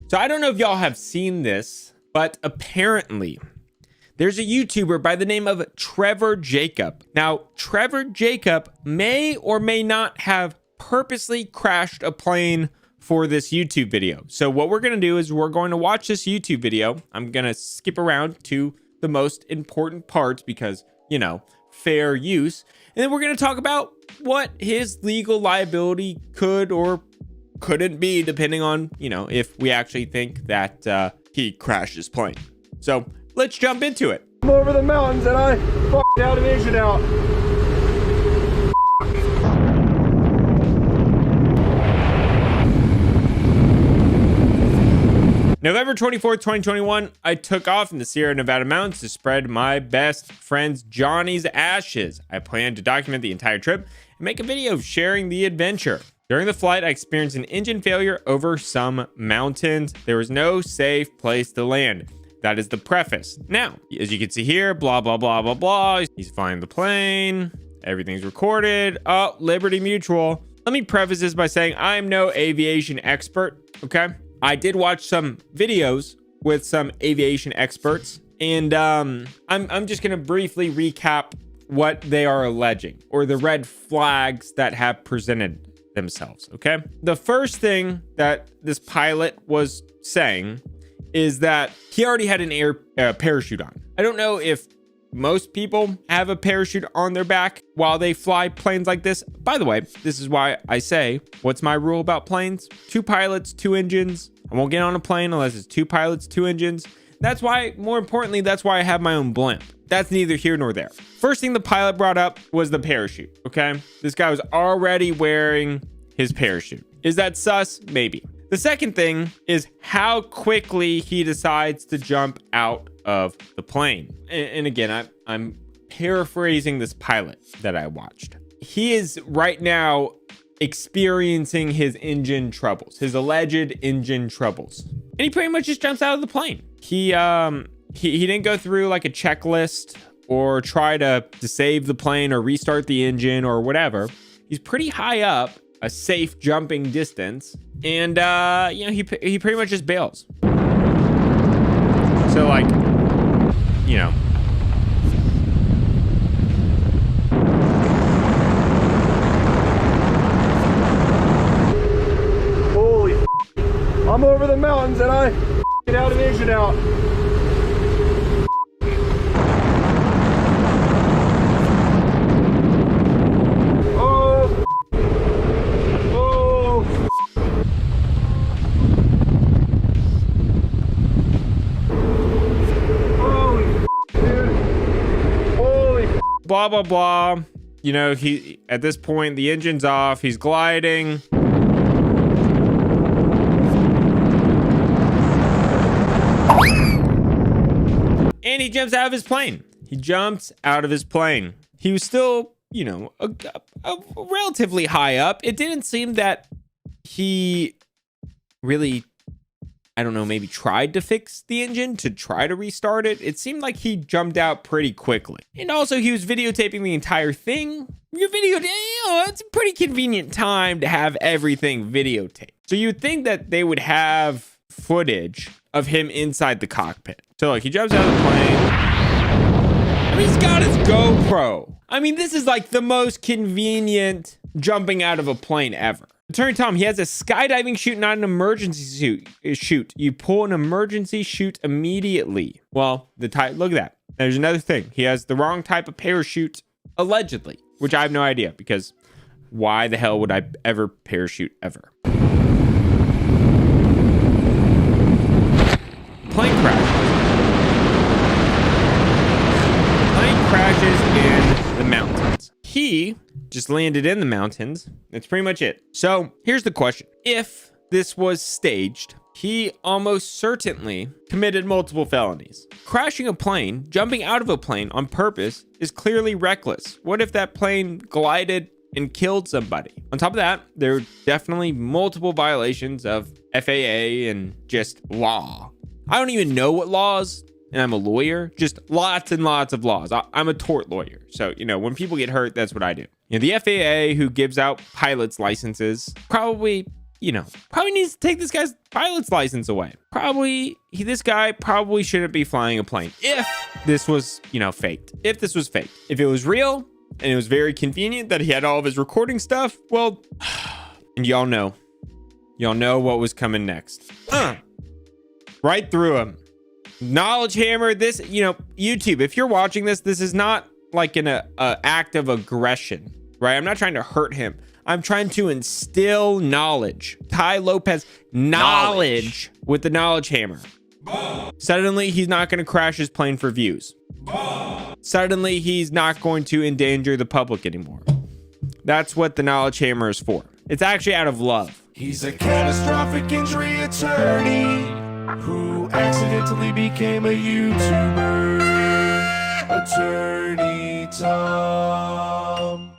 So I don't know if y'all have seen this, but apparently there's a YouTuber by the name of Trevor Jacob. Now, Trevor Jacob may or may not have purposely crashed a plane for this YouTube video. So what we're going to do is we're going to watch this YouTube video. I'm going to skip around to the most important parts because, you know, fair use. And then we're going to talk about what his legal liability could or couldn't be, depending on, you know, if we actually think that he crashed his plane. So let's jump into it. I'm over the mountains and I f***ed out of vision out. November 24th, 2021, I took off in the Sierra Nevada mountains to spread my best friend's Johnny's ashes. I planned to document the entire trip and make a video sharing the adventure. During the flight, I experienced an engine failure over some mountains. There was no safe place to land. That is the preface. Now, as you can see here, blah, blah, blah, blah, blah. He's flying the plane. Everything's recorded. Oh, Liberty Mutual. Let me preface this by saying I'm no aviation expert, okay? I did watch some videos with some aviation experts, and I'm just going to briefly recap what they are alleging or the red flags that have presented themselves, okay? The first thing that this pilot was saying is that he already had an parachute on. I don't know if most people have a parachute on their back while they fly planes like this. By the way, this is why I say, what's my rule about planes? 2 pilots, 2 engines. I won't get on a plane unless it's 2 pilots, 2 engines. That's why, more importantly, that's why I have my own blimp. That's neither here nor there. First thing the pilot brought up was the parachute, okay? This guy was already wearing his parachute. Is that sus? Maybe. The second thing is how quickly he decides to jump out of the plane. And again, I'm paraphrasing this pilot that I watched. He is right now experiencing his engine troubles, his alleged engine troubles. And he pretty much just jumps out of the plane. He didn't go through like a checklist or try to save the plane or restart the engine or whatever. He's pretty high up, a safe jumping distance, and you know, he pretty much just bails. So like, you know, Holy f***. I'm over the mountains and I f***ed out of vision out. Blah, blah, blah. You know, he at this point, the engine's off. He's gliding. And he jumps out of his plane. He jumps out of his plane. He was still, you know, a relatively high up. It didn't seem that he really, I don't know, maybe tried to fix the engine to try to restart it. It seemed like he jumped out pretty quickly. And also he was videotaping the entire thing. Your video, you know, it's a pretty convenient time to have everything videotaped. So you'd think that they would have footage of him inside the cockpit. So like he jumps out of the plane. I mean, he's got his GoPro. I mean, this is like the most convenient jumping out of a plane ever. Attorney Tom, he has a skydiving chute, not an emergency chute. You pull an emergency chute immediately. Well, look at that. There's another thing. He has the wrong type of parachute, allegedly, which I have no idea because why the hell would I ever parachute ever? Plane crash. Plane crashes in the mountains. He just landed in the mountains. That's pretty much it. So here's the question. If this was staged, he almost certainly committed multiple felonies. Crashing a plane, jumping out of a plane on purpose is clearly reckless. What if that plane glided and killed somebody? On top of that, there are definitely multiple violations of FAA and just law. I don't even know what laws, and I'm a lawyer, just lots and lots of laws. I'm a tort lawyer. So, you know, when people get hurt, that's what I do. You know, the FAA, who gives out pilots licenses, probably probably needs to take this guy's pilot's license away. This guy probably shouldn't be flying a plane if this was, faked. If this was faked. If it was real and it was very convenient that he had all of his recording stuff, well, and y'all know what was coming next. Right through him. Knowledge hammer. This, YouTube, if you're watching this, this is not like an act of aggression, right? I'm not trying to hurt him. I'm trying to instill knowledge. Tai Lopez knowledge with the knowledge hammer. Suddenly, he's not going to crash his plane for views. Suddenly, he's not going to endanger the public anymore. That's what the knowledge hammer is for. It's actually out of love. He's a catastrophic injury attorney who accidentally became a YouTuber. Attorney Tom.